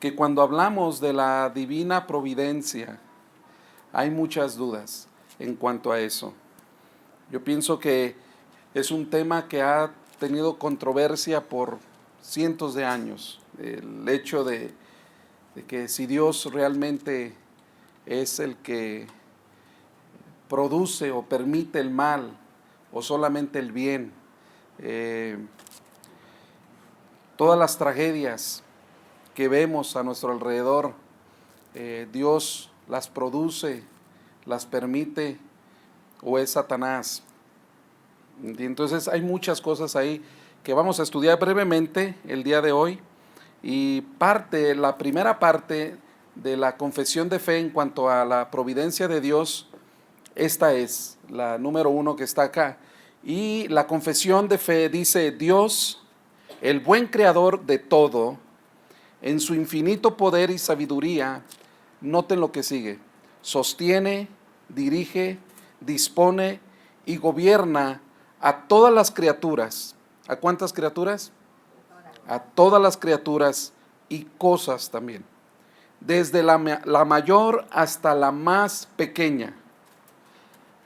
que cuando hablamos de la divina providencia, hay muchas dudas en cuanto a eso. Yo pienso que es un tema que ha tenido controversia por cientos de años. El hecho de que si Dios realmente es el que produce o permite el mal o solamente el bien. Todas las tragedias que vemos a nuestro alrededor, Dios las produce, las permite, o es Satanás. Y entonces hay muchas cosas ahí que vamos a estudiar brevemente el día de hoy. Y la primera parte de la confesión de fe en cuanto a la providencia de Dios, esta es la número 1 que está acá. Y la confesión de fe dice: Dios, el buen creador de todo, en su infinito poder y sabiduría, noten lo que sigue, sostiene, dirige, dispone y gobierna a todas las criaturas. ¿A cuántas criaturas? A todas las criaturas y cosas también, desde la mayor hasta la más pequeña,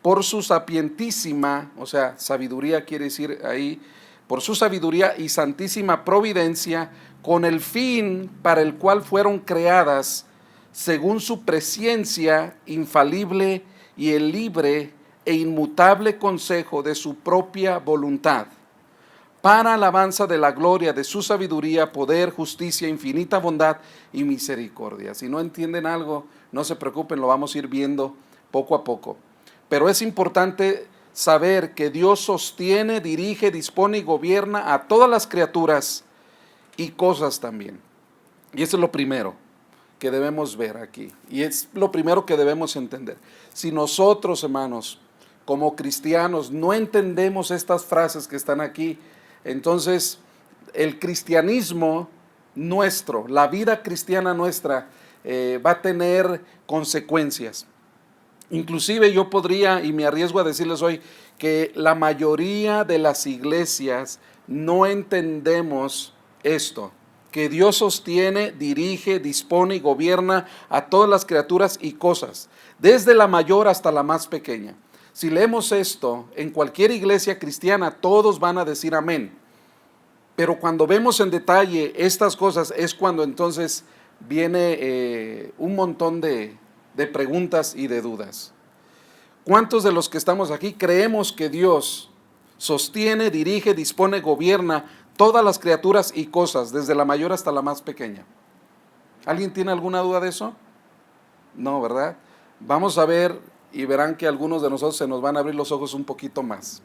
por su sapientísima, o sea, sabiduría quiere decir ahí, por su sabiduría y santísima providencia, con el fin para el cual fueron creadas, según su presciencia infalible y el libre e inmutable consejo de su propia voluntad, para alabanza de la gloria de su sabiduría, poder, justicia, infinita bondad y misericordia. Si no entienden algo, no se preocupen, lo vamos a ir viendo poco a poco. Pero es importante saber que Dios sostiene, dirige, dispone y gobierna a todas las criaturas y cosas también. Y eso es lo primero que debemos ver aquí. Y es lo primero que debemos entender. Si nosotros, hermanos, como cristianos, no entendemos estas frases que están aquí, entonces el cristianismo nuestro, la vida cristiana nuestra, va a tener consecuencias. Inclusive yo podría, y me arriesgo a decirles hoy, que la mayoría de las iglesias no entendemos esto, que Dios sostiene, dirige, dispone y gobierna a todas las criaturas y cosas, desde la mayor hasta la más pequeña. Si leemos esto en cualquier iglesia cristiana, todos van a decir amén. Pero cuando vemos en detalle estas cosas es cuando entonces viene un montón de preguntas y de dudas. ¿Cuántos de los que estamos aquí creemos que Dios sostiene, dirige, dispone, gobierna todas las criaturas y cosas, desde la mayor hasta la más pequeña? ¿Alguien tiene alguna duda de eso? No, ¿verdad? Vamos a ver y verán que algunos de nosotros se nos van a abrir los ojos un poquito más.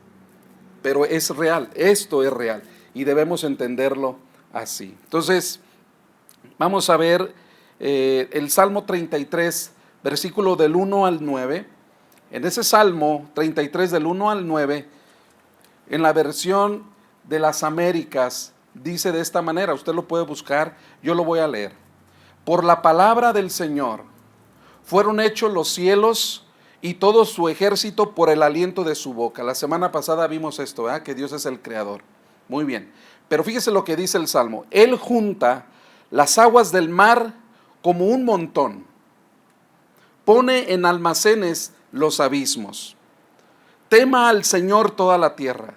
Pero es real, esto es real y debemos entenderlo así. Entonces, vamos a ver el Salmo 33, versículo del 1 al 9. En ese Salmo 33 del 1 al 9, en la versión de las Américas, dice de esta manera, usted lo puede buscar, yo lo voy a leer. Por la palabra del Señor fueron hechos los cielos y todo su ejército por el aliento de su boca. La semana pasada vimos esto, que Dios es el creador. Muy bien, pero fíjese lo que dice el Salmo. Él junta las aguas del mar como un montón, pone en almacenes los abismos. Tema al Señor toda la tierra,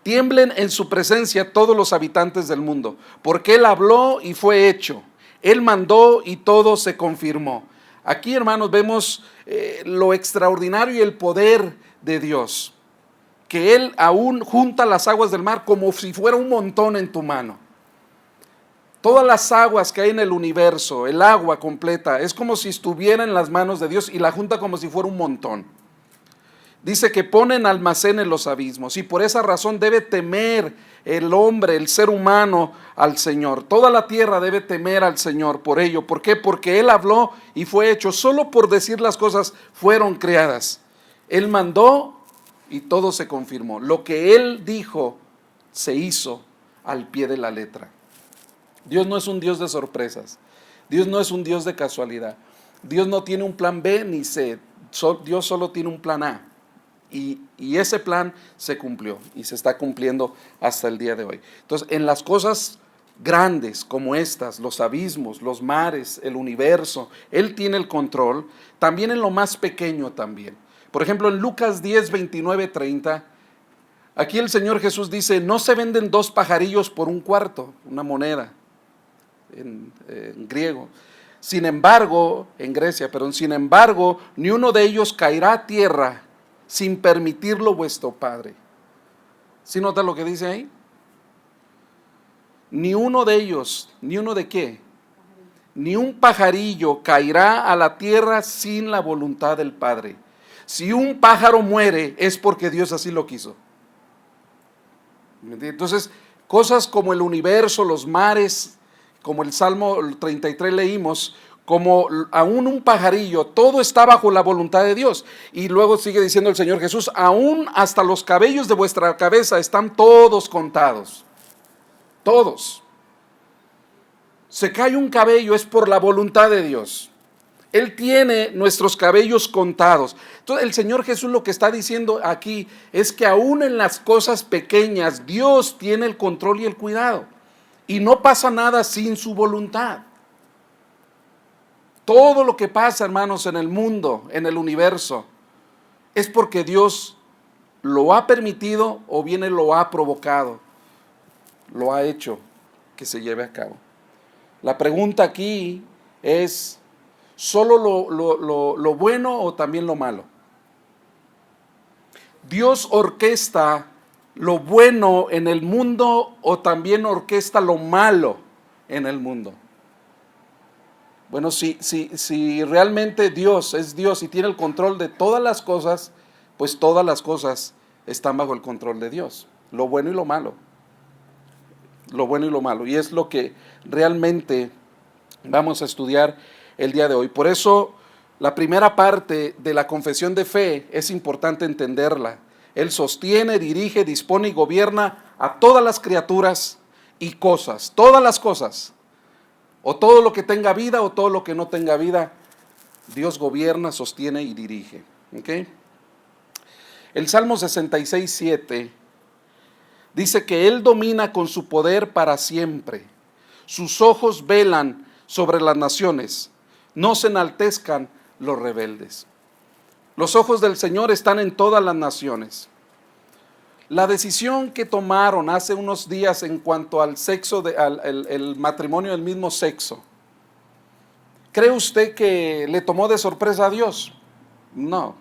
tiemblen en su presencia todos los habitantes del mundo, porque Él habló y fue hecho, Él mandó y todo se confirmó. Aquí, hermanos, vemos lo extraordinario y el poder de Dios, que Él aún junta las aguas del mar como si fuera un montón en tu mano. Todas las aguas que hay en el universo, el agua completa, es como si estuviera en las manos de Dios y la junta como si fuera un montón. Dice que pone en almacenes los abismos y por esa razón debe temer el hombre, el ser humano al Señor. Toda la tierra debe temer al Señor por ello. ¿Por qué? Porque Él habló y fue hecho. Solo por decir las cosas fueron creadas. Él mandó y todo se confirmó. Lo que Él dijo se hizo al pie de la letra. Dios no es un Dios de sorpresas. Dios no es un Dios de casualidad. Dios no tiene un plan B ni C. Dios solo tiene un plan A. Y ese plan se cumplió y se está cumpliendo hasta el día de hoy. Entonces, en las cosas grandes como estas, los abismos, los mares, el universo, Él tiene el control, también en lo más pequeño también. Por ejemplo, en Lucas 10, 29, 30, aquí el Señor Jesús dice, no se venden dos pajarillos por un cuarto, una moneda, en griego. Sin embargo, en Grecia, perdón, sin embargo, ni uno de ellos caerá a tierra sin permitirlo vuestro Padre. ¿Sí nota lo que dice ahí? Ni uno de ellos, ¿ni uno de qué? Ni un pajarillo caerá a la tierra sin la voluntad del Padre. Si un pájaro muere es porque Dios así lo quiso. Entonces, cosas como el universo, los mares, como el Salmo 33 leímos, como aún un pajarillo, todo está bajo la voluntad de Dios. Y luego sigue diciendo el Señor Jesús, aún hasta los cabellos de vuestra cabeza están todos contados. Todos. Se cae un cabello es por la voluntad de Dios. Él tiene nuestros cabellos contados. Entonces el Señor Jesús lo que está diciendo aquí es que aún en las cosas pequeñas Dios tiene el control y el cuidado. Y no pasa nada sin su voluntad. Todo lo que pasa, hermanos, en el mundo, en el universo, es porque Dios lo ha permitido o bien Él lo ha provocado, lo ha hecho que se lleve a cabo. La pregunta aquí es, ¿solo lo bueno o también lo malo? ¿Dios orquesta lo bueno en el mundo o también orquesta lo malo en el mundo? Bueno, si realmente Dios es Dios y tiene el control de todas las cosas, pues todas las cosas están bajo el control de Dios, lo bueno y lo malo. Lo bueno y lo malo, y es lo que realmente vamos a estudiar el día de hoy. Por eso la primera parte de la confesión de fe es importante entenderla. Él sostiene, dirige, dispone y gobierna a todas las criaturas y cosas, todas las cosas, o todo lo que tenga vida o todo lo que no tenga vida, Dios gobierna, sostiene y dirige. ¿Okay? El Salmo 66, 7 dice que Él domina con su poder para siempre. Sus ojos velan sobre las naciones. No se enaltezcan los rebeldes. Los ojos del Señor están en todas las naciones. La decisión que tomaron hace unos días en cuanto al sexo, el matrimonio del mismo sexo, ¿cree usted que le tomó de sorpresa a Dios? No.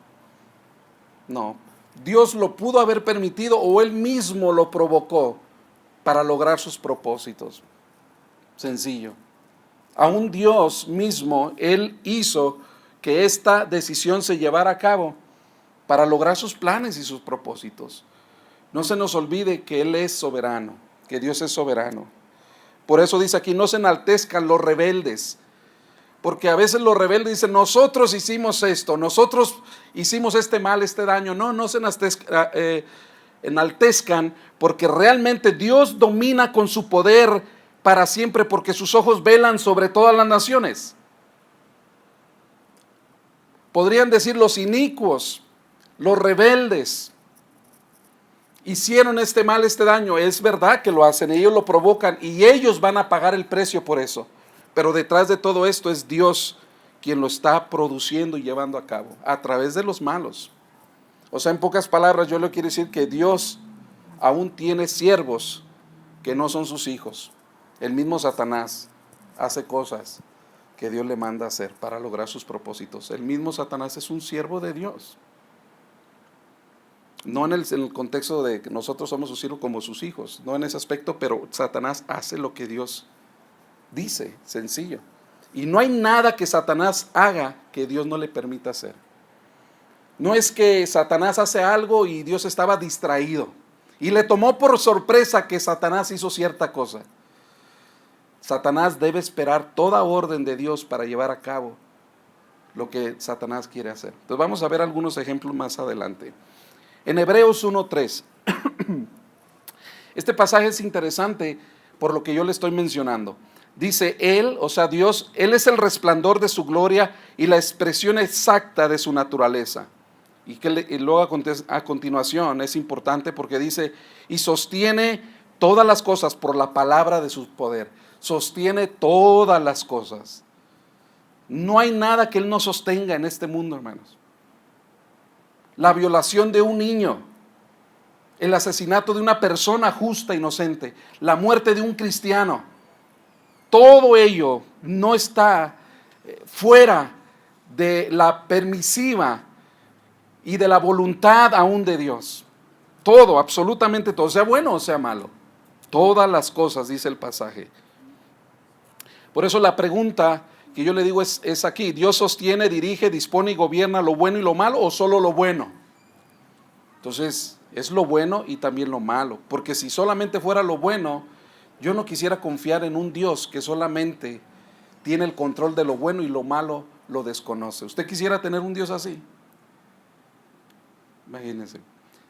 Dios lo pudo haber permitido o Él mismo lo provocó para lograr sus propósitos. Sencillo. Aún Dios mismo, Él hizo que esta decisión se llevara a cabo para lograr sus planes y sus propósitos. No se nos olvide que Él es soberano, que Dios es soberano. Por eso dice aquí, no se enaltezcan los rebeldes. Porque a veces los rebeldes dicen, nosotros hicimos esto, nosotros hicimos este mal, este daño. No se enaltezcan, porque realmente Dios domina con su poder para siempre, porque sus ojos velan sobre todas las naciones. Podrían decir los inicuos, los rebeldes, hicieron este mal, este daño. Es verdad que lo hacen, ellos lo provocan y ellos van a pagar el precio por eso. Pero detrás de todo esto es Dios quien lo está produciendo y llevando a cabo, a través de los malos. O sea, en pocas palabras, yo le quiero decir que Dios aún tiene siervos que no son sus hijos. El mismo Satanás hace cosas que Dios le manda a hacer para lograr sus propósitos. El mismo Satanás es un siervo de Dios. No en el contexto de que nosotros somos sus hijos como sus hijos, no en ese aspecto, pero Satanás hace lo que Dios dice, sencillo. Y no hay nada que Satanás haga que Dios no le permita hacer. No es que Satanás hace algo y Dios estaba distraído y le tomó por sorpresa que Satanás hizo cierta cosa. Satanás debe esperar toda orden de Dios para llevar a cabo lo que Satanás quiere hacer. Entonces vamos a ver algunos ejemplos más adelante. En Hebreos 1:3, este pasaje es interesante por lo que yo le estoy mencionando. Dice Él, o sea Dios, Él es el resplandor de su gloria y la expresión exacta de su naturaleza. Y luego a continuación es importante porque dice, y sostiene todas las cosas por la palabra de su poder. Sostiene todas las cosas. No hay nada que Él no sostenga en este mundo, hermanos. La violación de un niño, el asesinato de una persona justa, inocente, la muerte de un cristiano, todo ello no está fuera de la permisiva y de la voluntad aún de Dios. Todo, absolutamente todo, sea bueno o sea malo. Todas las cosas, dice el pasaje. Por eso la pregunta que yo le digo es aquí: ¿Dios sostiene, dirige, dispone y gobierna lo bueno y lo malo, o solo lo bueno? Entonces, es lo bueno y también lo malo, porque si solamente fuera lo bueno, yo no quisiera confiar en un Dios que solamente tiene el control de lo bueno y lo malo lo desconoce. ¿Usted quisiera tener un Dios así? Imagínense.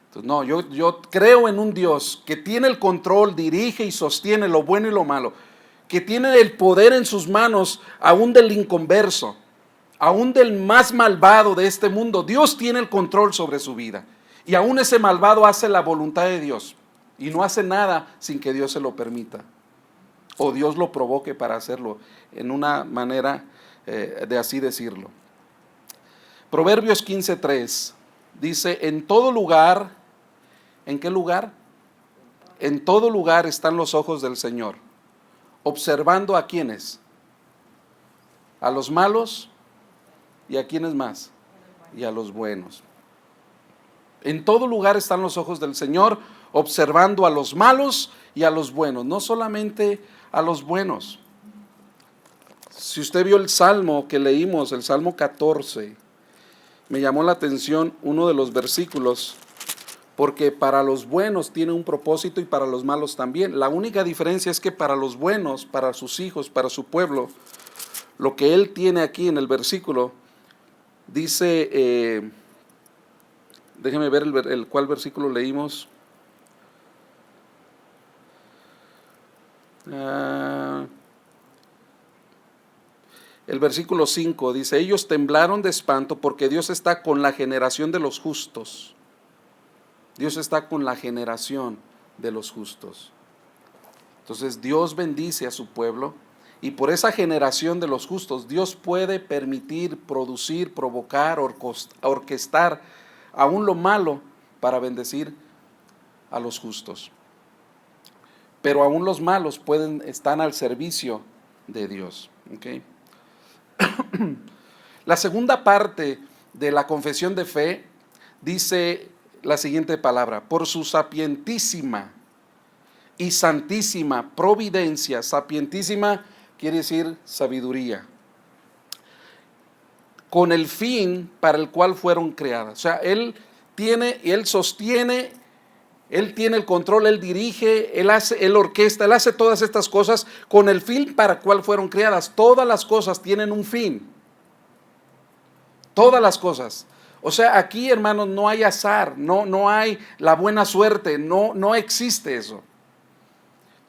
Entonces, no, yo creo en un Dios que tiene el control, dirige y sostiene lo bueno y lo malo, que tiene el poder en sus manos aún del inconverso, aún del más malvado de este mundo. Dios tiene el control sobre su vida, y aún ese malvado hace la voluntad de Dios y no hace nada sin que Dios se lo permita o Dios lo provoque para hacerlo, en una manera de así decirlo. Proverbios 15:3 dice: en todo lugar, ¿en qué lugar? En todo lugar están los ojos del Señor, observando a quienes, a los malos y a quienes más, y a los buenos. En todo lugar están los ojos del Señor, observando a los malos y a los buenos, no solamente a los buenos. Si usted vio el salmo que leímos, el Salmo 14, me llamó la atención uno de los versículos, porque para los buenos tiene un propósito y para los malos también. La única diferencia es que para los buenos, para sus hijos, para su pueblo, lo que él tiene aquí en el versículo, dice, déjeme ver el cuál versículo leímos. El versículo 5 dice: ellos temblaron de espanto porque Dios está con la generación de los justos. Dios está con la generación de los justos. Entonces Dios bendice a su pueblo, y por esa generación de los justos Dios puede permitir, producir, provocar, orquestar aún lo malo para bendecir a los justos. Pero aún los malos están al servicio de Dios. ¿Okay? La segunda parte de la confesión de fe dice la siguiente palabra: por su sapientísima y santísima providencia. Sapientísima quiere decir sabiduría, con el fin para el cual fueron creadas. O sea, Él sostiene, Él tiene el control, Él dirige, Él orquesta, Él hace todas estas cosas con el fin para el cual fueron creadas. Todas las cosas tienen un fin. Todas las cosas. O sea, aquí, hermanos, no hay azar, no hay la buena suerte, no existe eso.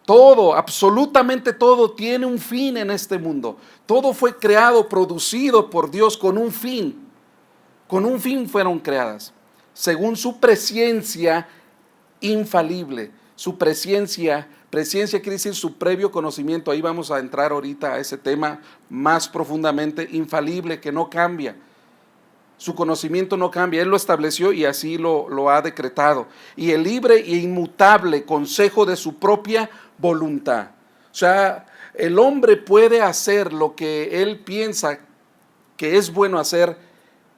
Todo, absolutamente todo tiene un fin en este mundo. Todo fue creado, producido por Dios con un fin. Con un fin fueron creadas, según su presciencia infalible. Su presciencia quiere decir su previo conocimiento. Ahí vamos a entrar ahorita a ese tema más profundamente. Infalible, que no cambia. Su conocimiento no cambia, Él lo estableció y así lo ha decretado. Y el libre e inmutable consejo de su propia voluntad. O sea, el hombre puede hacer lo que él piensa que es bueno hacer,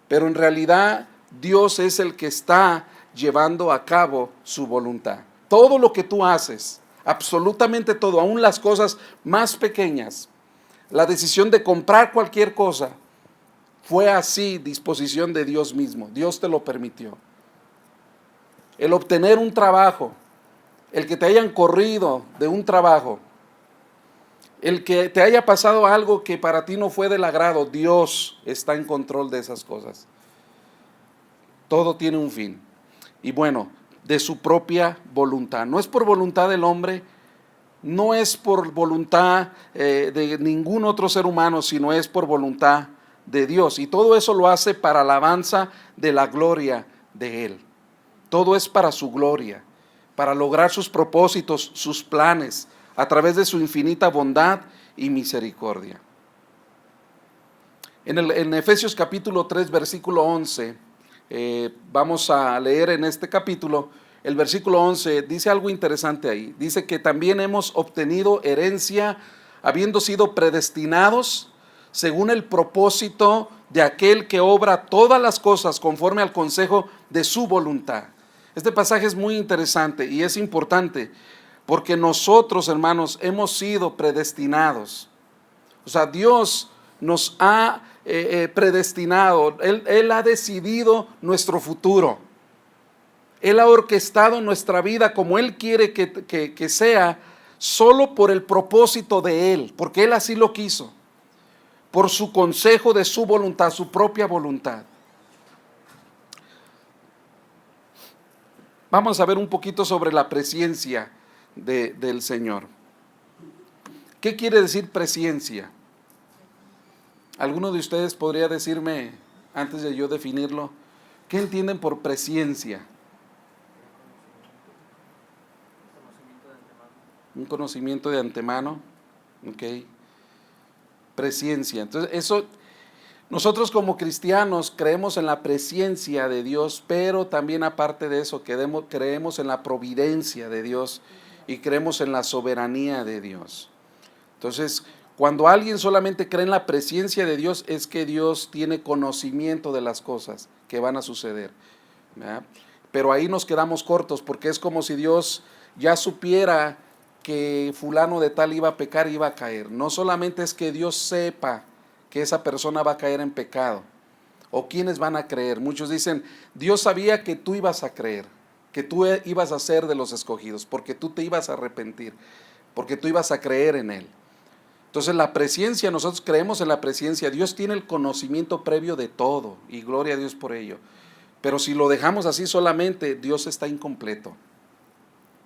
pero en realidad Dios es el que está llevando a cabo su voluntad. Todo lo que tú haces, absolutamente todo, aún las cosas más pequeñas, la decisión de comprar cualquier cosa, fue así disposición de Dios mismo. Dios te lo permitió. El obtener un trabajo, el que te hayan corrido de un trabajo, el que te haya pasado algo que para ti no fue del agrado, Dios está en control de esas cosas. Todo tiene un fin. Y bueno, de su propia voluntad. No es por voluntad del hombre, no es por voluntad de ningún otro ser humano, sino es por voluntad de Dios. Y todo eso lo hace para alabanza de la gloria de Él. Todo es para su gloria. para lograr sus propósitos, sus planes, a través de su infinita bondad y misericordia. En Efesios capítulo 3, versículo 11, vamos a leer en este capítulo, el versículo 11 dice algo interesante ahí. Dice que también hemos obtenido herencia, habiendo sido predestinados según el propósito de aquel que obra todas las cosas conforme al consejo de su voluntad. Este pasaje es muy interesante y es importante porque nosotros, hermanos, hemos sido predestinados. O sea, Dios nos ha predestinado, Él ha decidido nuestro futuro. Él ha orquestado nuestra vida como Él quiere que sea, solo por el propósito de Él, porque Él así lo quiso, por su consejo de su voluntad, su propia voluntad. Vamos a ver un poquito sobre la presciencia del Señor. ¿Qué quiere decir presciencia? ¿Alguno de ustedes podría decirme, antes de yo definirlo, qué entienden por presciencia? Un conocimiento de antemano. Ok. Presciencia. Entonces, eso, nosotros como cristianos creemos en la presciencia de Dios, pero también aparte de eso, creemos en la providencia de Dios y creemos en la soberanía de Dios. Entonces, cuando alguien solamente cree en la presciencia de Dios, es que Dios tiene conocimiento de las cosas que van a suceder, ¿verdad? Pero ahí nos quedamos cortos, porque es como si Dios ya supiera que fulano de tal iba a pecar y iba a caer. No solamente es que Dios sepa que esa persona va a caer en pecado, o quienes van a creer. Muchos dicen, Dios sabía que tú ibas a creer, que tú ibas a ser de los escogidos, porque tú te ibas a arrepentir, porque tú ibas a creer en Él. Entonces la presciencia, nosotros creemos en la presciencia. Dios tiene el conocimiento previo de todo y gloria a Dios por ello. Pero si lo dejamos así solamente, Dios está incompleto.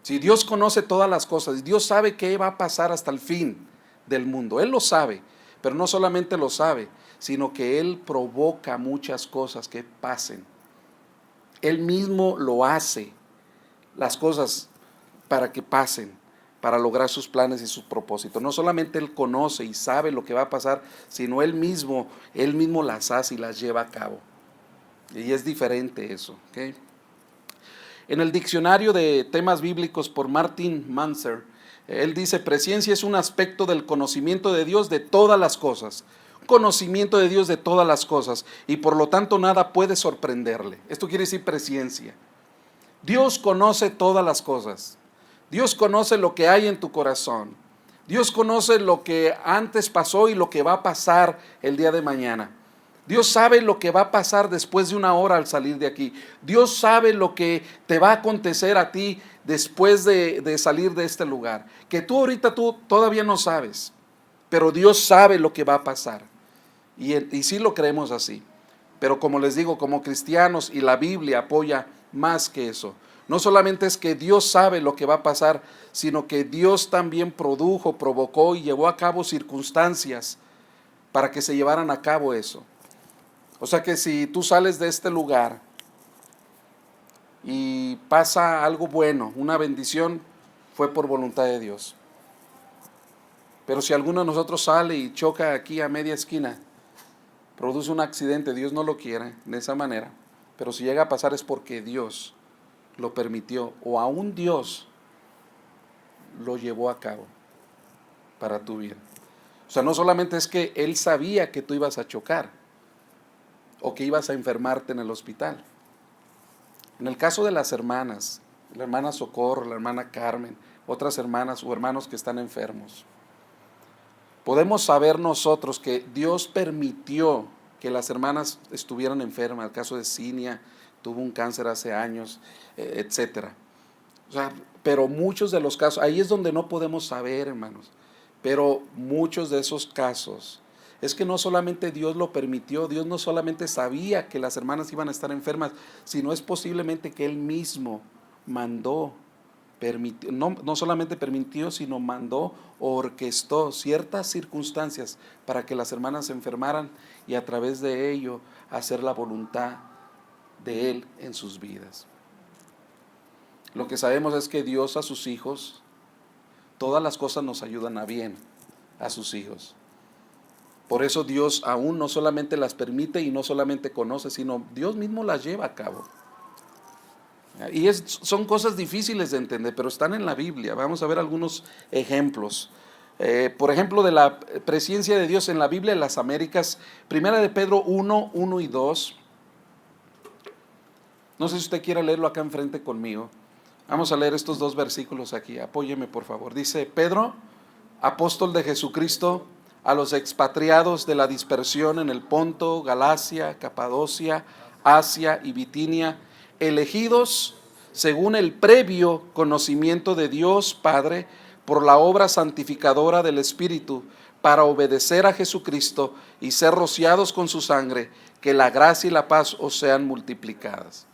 Si Dios conoce todas las cosas, Dios sabe qué va a pasar hasta el fin del mundo. Él lo sabe, pero no solamente lo sabe, sino que Él provoca muchas cosas que pasen. Él mismo lo hace, las cosas para que pasen, para lograr sus planes y sus propósitos. No solamente Él conoce y sabe lo que va a pasar, sino Él mismo las hace y las lleva a cabo. Y es diferente eso, ¿okay? En el diccionario de temas bíblicos por Martin Manser, él dice, presciencia es un aspecto del conocimiento de Dios de todas las cosas. Conocimiento de Dios de todas las cosas, y por lo tanto nada puede sorprenderle. Esto quiere decir presciencia. Dios conoce todas las cosas. Dios conoce lo que hay en tu corazón. Dios conoce lo que antes pasó y lo que va a pasar el día de mañana. Dios sabe lo que va a pasar después de una hora al salir de aquí. Dios sabe lo que te va a acontecer a ti después de salir de este lugar. Que tú ahorita todavía no sabes, pero Dios sabe lo que va a pasar. Y sí lo creemos así. Pero como les digo, como cristianos, y la Biblia apoya más que eso. No solamente es que Dios sabe lo que va a pasar, sino que Dios también produjo, provocó y llevó a cabo circunstancias para que se llevaran a cabo eso. O sea que si tú sales de este lugar y pasa algo bueno, una bendición, fue por voluntad de Dios. Pero si alguno de nosotros sale y choca aquí a media esquina, produce un accidente, Dios no lo quiere de esa manera, pero si llega a pasar es porque Dios lo permitió, o aún Dios lo llevó a cabo para tu bien. O sea, no solamente es que Él sabía que tú ibas a chocar o que ibas a enfermarte en el hospital. En el caso de las hermanas, la hermana Socorro, la hermana Carmen, otras hermanas o hermanos que están enfermos, podemos saber nosotros que Dios permitió que las hermanas estuvieran enfermas. El caso de Cinia, tuvo un cáncer hace años, etcétera. O sea, pero muchos de los casos, ahí es donde no podemos saber, hermanos, pero muchos de esos casos, es que no solamente Dios lo permitió, Dios no solamente sabía que las hermanas iban a estar enfermas, sino es posiblemente que Él mismo mandó, permitió, no solamente permitió, sino mandó o orquestó ciertas circunstancias para que las hermanas se enfermaran y a través de ello hacer la voluntad de Él en sus vidas. Lo que sabemos es que Dios a sus hijos, todas las cosas nos ayudan a bien, a sus hijos. Por eso Dios aún no solamente las permite y no solamente conoce, sino Dios mismo las lleva a cabo. Y son cosas difíciles de entender, pero están en la Biblia. Vamos a ver algunos ejemplos. Por ejemplo, de la presencia de Dios en la Biblia en las Américas, Primera de Pedro 1, 1 y 2. No sé si usted quiere leerlo acá enfrente conmigo. Vamos a leer estos dos versículos aquí. Apóyeme, por favor. Dice: Pedro, apóstol de Jesucristo, a los expatriados de la dispersión en el Ponto, Galacia, Capadocia, Asia y Bitinia, elegidos según el previo conocimiento de Dios Padre, por la obra santificadora del Espíritu, para obedecer a Jesucristo y ser rociados con su sangre, que la gracia y la paz os sean multiplicadas.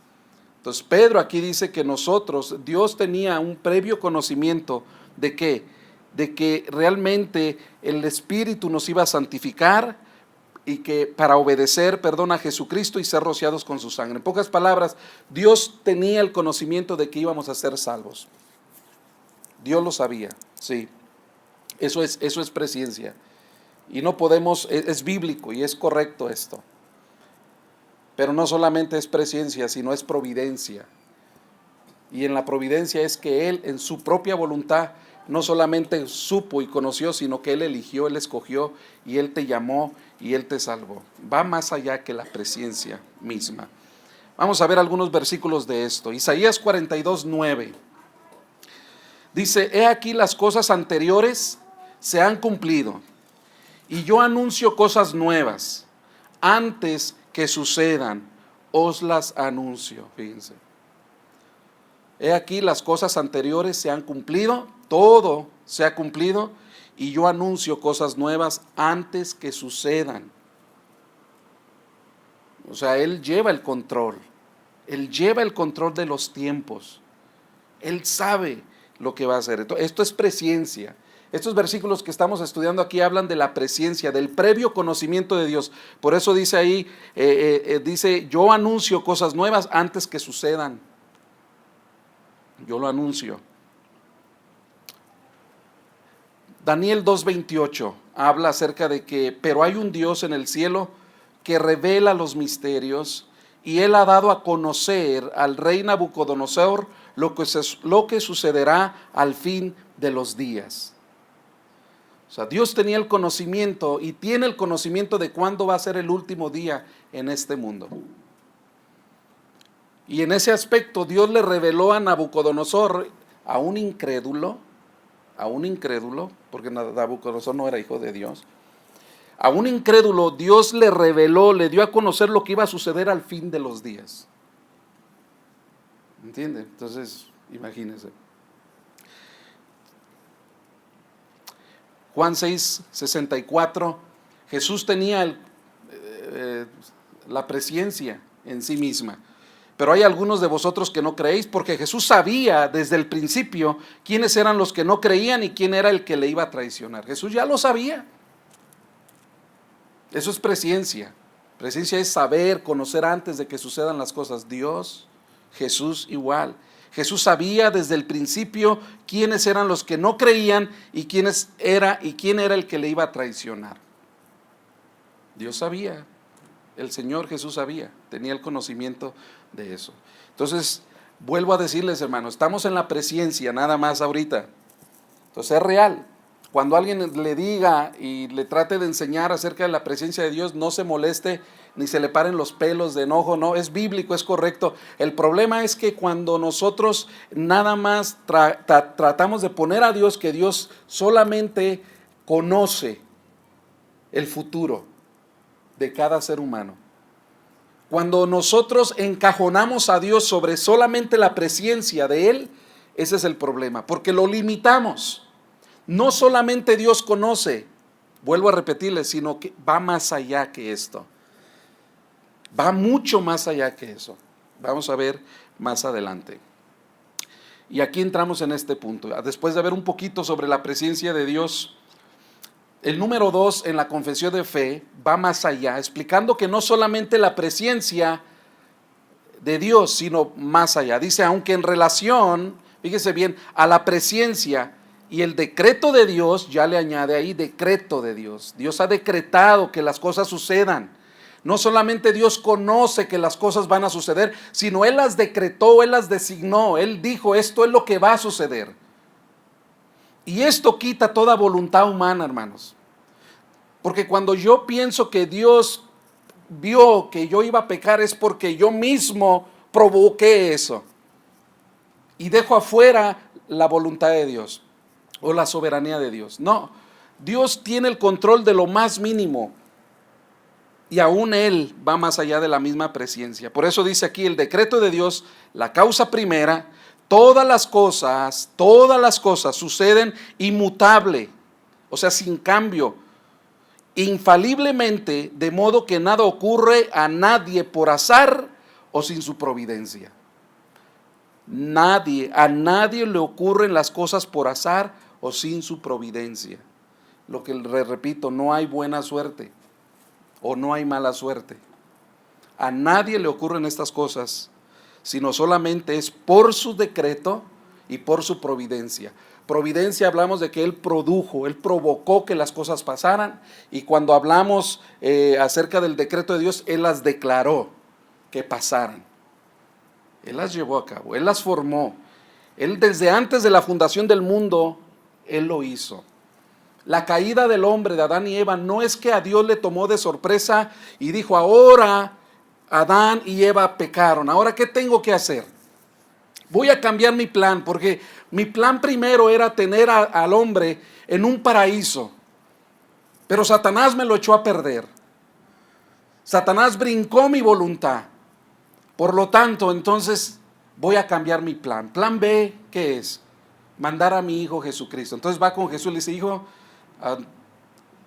Entonces Pedro aquí dice que nosotros, Dios tenía un previo conocimiento de ¿qué? De que realmente el Espíritu nos iba a santificar y que para obedecer, a Jesucristo y ser rociados con su sangre. En pocas palabras, Dios tenía el conocimiento de que íbamos a ser salvos. Dios lo sabía, sí. Eso es presciencia. Y no podemos, es bíblico y es correcto esto. Pero no solamente es presciencia, sino es providencia. Y en la providencia es que Él, en su propia voluntad, no solamente supo y conoció, sino que Él eligió, Él escogió y Él te llamó y Él te salvó. Va más allá que la presciencia misma. Vamos a ver algunos versículos de esto. Isaías 42, 9. Dice: he aquí las cosas anteriores se han cumplido, y yo anuncio cosas nuevas. Antes que sucedan, os las anuncio. Fíjense. He aquí las cosas anteriores se han cumplido, todo se ha cumplido, y yo anuncio cosas nuevas antes que sucedan. O sea, Él lleva el control. Él lleva el control de los tiempos. Él sabe lo que va a hacer. Esto es presciencia. Estos versículos que estamos estudiando aquí hablan de la presciencia, del previo conocimiento de Dios. Por eso dice ahí, dice: yo anuncio cosas nuevas antes que sucedan. Yo lo anuncio. Daniel 2:28 habla acerca de que, pero hay un Dios en el cielo que revela los misterios, y Él ha dado a conocer al rey Nabucodonosor lo que sucederá al fin de los días. O sea, Dios tenía el conocimiento y tiene el conocimiento de cuándo va a ser el último día en este mundo. Y en ese aspecto Dios le reveló a Nabucodonosor, a un incrédulo, porque Nabucodonosor no era hijo de Dios, a un incrédulo Dios le reveló, le dio a conocer lo que iba a suceder al fin de los días. ¿Entiende? Entonces, imagínense. Juan 6:64, Jesús tenía la presciencia en sí misma. Pero hay algunos de vosotros que no creéis, porque Jesús sabía desde el principio quiénes eran los que no creían y quién era el que le iba a traicionar. Jesús ya lo sabía. Eso es presciencia. Presciencia es saber, conocer antes de que sucedan las cosas. Dios, Jesús igual. Jesús sabía desde el principio quiénes eran los que no creían y quién era el que le iba a traicionar. Dios sabía. El Señor Jesús sabía, tenía el conocimiento de eso. Entonces, vuelvo a decirles, hermanos, estamos en la presciencia nada más ahorita. Entonces es real. Cuando alguien le diga y le trate de enseñar acerca de la presencia de Dios, no se moleste ni se le paren los pelos de enojo. No, es bíblico, es correcto. El problema es que cuando nosotros nada más tratamos de poner a Dios, que Dios solamente conoce el futuro de cada ser humano. Cuando nosotros encajonamos a Dios sobre solamente la presciencia de Él, ese es el problema, porque lo limitamos. No solamente Dios conoce, vuelvo a repetirles, sino que va más allá que esto. Va mucho más allá que eso. Vamos a ver más adelante. Y aquí entramos en este punto. Después de ver un poquito sobre la presencia de Dios, el número 2 en la confesión de fe va más allá, explicando que no solamente la presencia de Dios, sino más allá. Dice, aunque en relación, fíjese bien, a la presciencia y el decreto de Dios, ya le añade ahí decreto de Dios. Dios ha decretado que las cosas sucedan. No solamente Dios conoce que las cosas van a suceder, sino Él las decretó, Él las designó. Él dijo, esto es lo que va a suceder. Y esto quita toda voluntad humana, hermanos. Porque cuando yo pienso que Dios vio que yo iba a pecar, es porque yo mismo provoqué eso. Y dejo afuera la voluntad de Dios o la soberanía de Dios. No, Dios tiene el control de lo más mínimo. Y aún Él va más allá de la misma presciencia. Por eso dice aquí el decreto de Dios, la causa primera, todas las cosas suceden inmutable, o sea, sin cambio, infaliblemente, de modo que nada ocurre a nadie por azar o sin su providencia. A nadie le ocurren las cosas por azar o sin su providencia. Lo que le repito, no hay buena suerte. O no hay mala suerte. A nadie le ocurren estas cosas, sino solamente es por su decreto y por su providencia. Providencia, hablamos de que Él produjo, Él provocó que las cosas pasaran, y cuando hablamos acerca del decreto de Dios, Él las declaró que pasaran. Él las llevó a cabo, Él las formó. Él desde antes de la fundación del mundo, Él lo hizo. La caída del hombre, de Adán y Eva, no es que a Dios le tomó de sorpresa y dijo, ahora Adán y Eva pecaron, ¿ahora qué tengo que hacer? Voy a cambiar mi plan, porque mi plan primero era tener al hombre en un paraíso, pero Satanás me lo echó a perder. Satanás brincó mi voluntad. Por lo tanto, entonces voy a cambiar mi plan. Plan B, ¿qué es? Mandar a mi hijo Jesucristo. Entonces va con Jesús y le dice, hijo,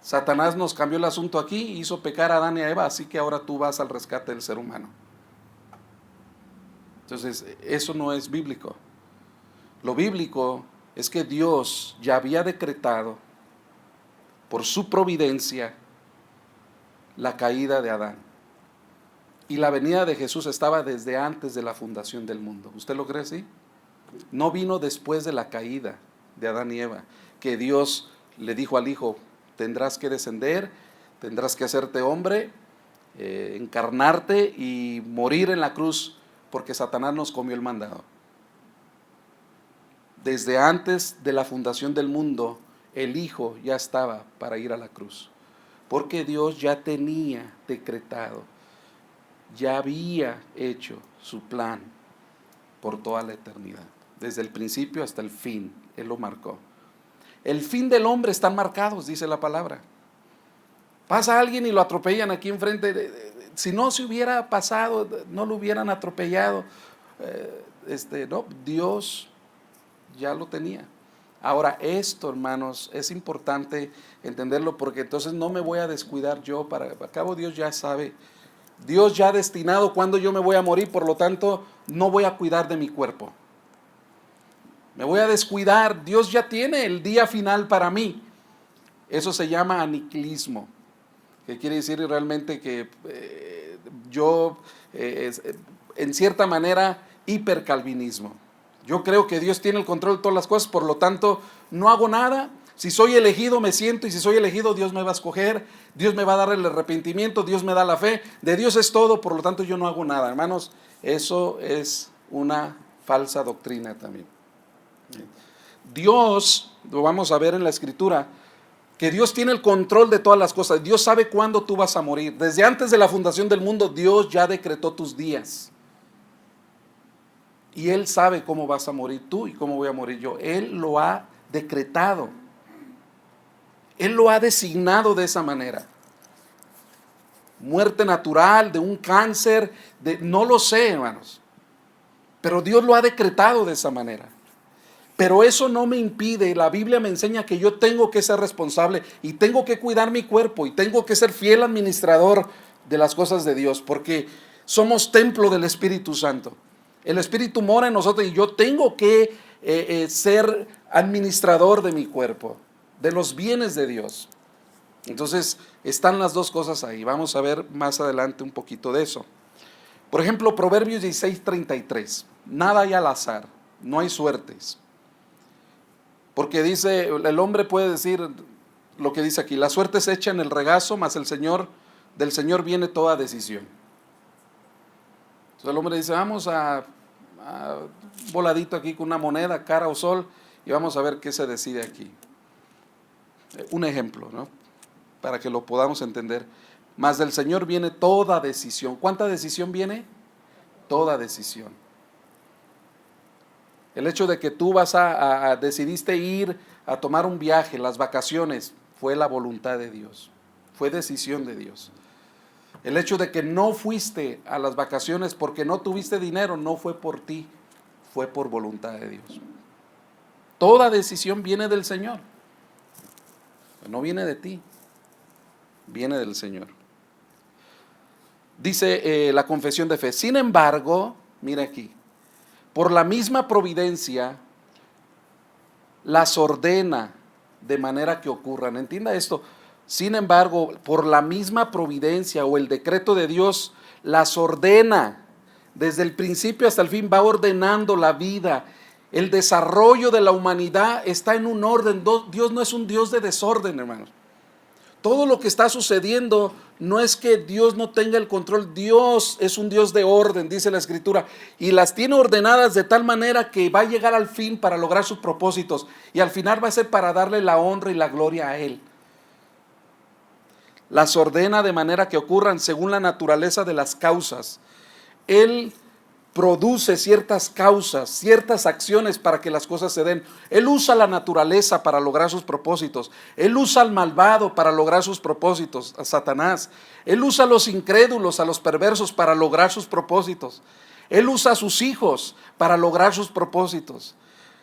Satanás nos cambió el asunto aquí, hizo pecar a Adán y a Eva, así que ahora tú vas al rescate del ser humano. Entonces, eso no es bíblico. Lo bíblico es que Dios ya había decretado por su providencia la caída de Adán. Y la venida de Jesús estaba desde antes de la fundación del mundo. ¿Usted lo cree así? No vino después de la caída de Adán y Eva, que Dios le dijo al hijo, tendrás que descender, tendrás que hacerte hombre, encarnarte y morir en la cruz, porque Satanás nos comió el mandado. Desde antes de la fundación del mundo, el hijo ya estaba para ir a la cruz, porque Dios ya tenía decretado, ya había hecho su plan por toda la eternidad, desde el principio hasta el fin, Él lo marcó. El fin del hombre están marcados, dice la palabra. Pasa alguien y lo atropellan aquí enfrente. Si no se hubiera pasado, no lo hubieran atropellado. No, Dios ya lo tenía. Ahora, esto, hermanos, es importante entenderlo, porque entonces no me voy a descuidar yo. Al cabo, Dios ya sabe. Dios ya ha destinado cuándo yo me voy a morir, por lo tanto, no voy a cuidar de mi cuerpo. Me voy a descuidar, Dios ya tiene el día final para mí. Eso se llama aniquilismo, que quiere decir realmente que en cierta manera, hipercalvinismo. Yo creo que Dios tiene el control de todas las cosas, por lo tanto, no hago nada. Si soy elegido, me siento, y si soy elegido, Dios me va a escoger, Dios me va a dar el arrepentimiento, Dios me da la fe, de Dios es todo, por lo tanto yo no hago nada. Hermanos, eso es una falsa doctrina también. Dios, lo vamos a ver en la Escritura, que Dios tiene el control de todas las cosas. Dios sabe cuándo tú vas a morir. Desde antes de la fundación del mundo, Dios ya decretó tus días. Y Él sabe cómo vas a morir tú y cómo voy a morir yo. Él lo ha decretado. Él lo ha designado de esa manera. Muerte natural, de un cáncer, no lo sé, hermanos. Pero Dios lo ha decretado de esa manera. Pero eso no me impide, la Biblia me enseña que yo tengo que ser responsable y tengo que cuidar mi cuerpo y tengo que ser fiel administrador de las cosas de Dios, porque somos templo del Espíritu Santo. El Espíritu mora en nosotros y yo tengo que ser administrador de mi cuerpo, de los bienes de Dios. Entonces están las dos cosas ahí. Vamos a ver más adelante un poquito de eso. Por ejemplo, Proverbios 16:33. Nada hay al azar, no hay suertes. Porque dice, el hombre puede decir lo que dice aquí: la suerte se echa en el regazo, mas del Señor viene toda decisión. Entonces el hombre dice, vamos a voladito aquí con una moneda, cara o sol, y vamos a ver qué se decide aquí. Un ejemplo, ¿no? Para que lo podamos entender. Mas del Señor viene toda decisión. ¿Cuánta decisión viene? Toda decisión. El hecho de que tú decidiste ir a tomar un viaje, las vacaciones, fue la voluntad de Dios. Fue decisión de Dios. El hecho de que no fuiste a las vacaciones porque no tuviste dinero, no fue por ti, fue por voluntad de Dios. Toda decisión viene del Señor. No viene de ti, viene del Señor. Dice la confesión de fe: sin embargo, mira aquí, por la misma providencia las ordena de manera que ocurran. Entienda esto. Sin embargo, por la misma providencia o el decreto de Dios las ordena. Desde el principio hasta el fin va ordenando la vida. El desarrollo de la humanidad está en un orden. Dios no es un Dios de desorden, hermanos. Todo lo que está sucediendo no es que Dios no tenga el control. Dios es un Dios de orden, dice la Escritura, y las tiene ordenadas de tal manera que va a llegar al fin para lograr sus propósitos, y al final va a ser para darle la honra y la gloria a Él. Las ordena de manera que ocurran según la naturaleza de las causas. Él produce ciertas causas, ciertas acciones para que las cosas se den. Él usa la naturaleza para lograr sus propósitos. Él usa al malvado para lograr sus propósitos, a Satanás. Él usa a los incrédulos, a los perversos para lograr sus propósitos. Él usa a sus hijos para lograr sus propósitos.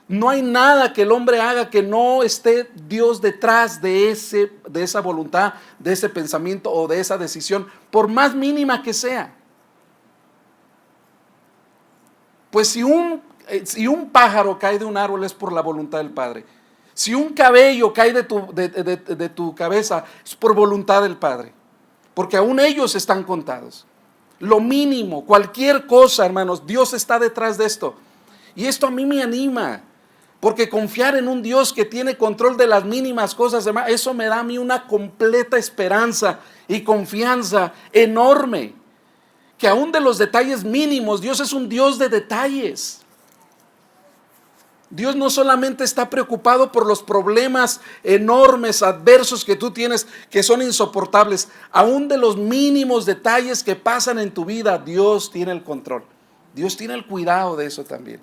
No hay nada que el hombre haga que no esté Dios detrás de esa voluntad, de ese pensamiento o de esa decisión, por más mínima que sea. Pues si un pájaro cae de un árbol es por la voluntad del Padre. Si un cabello cae de tu cabeza es por voluntad del Padre. Porque aún ellos están contados. Lo mínimo, cualquier cosa, hermanos, Dios está detrás de esto. Y esto a mí me anima. Porque confiar en un Dios que tiene control de las mínimas cosas, hermano, eso me da a mí una completa esperanza y confianza enorme. Que aún de los detalles mínimos, Dios es un Dios de detalles. Dios no solamente está preocupado por los problemas enormes, adversos que tú tienes, que son insoportables. Aún de los mínimos detalles que pasan en tu vida, Dios tiene el control. Dios tiene el cuidado de eso también.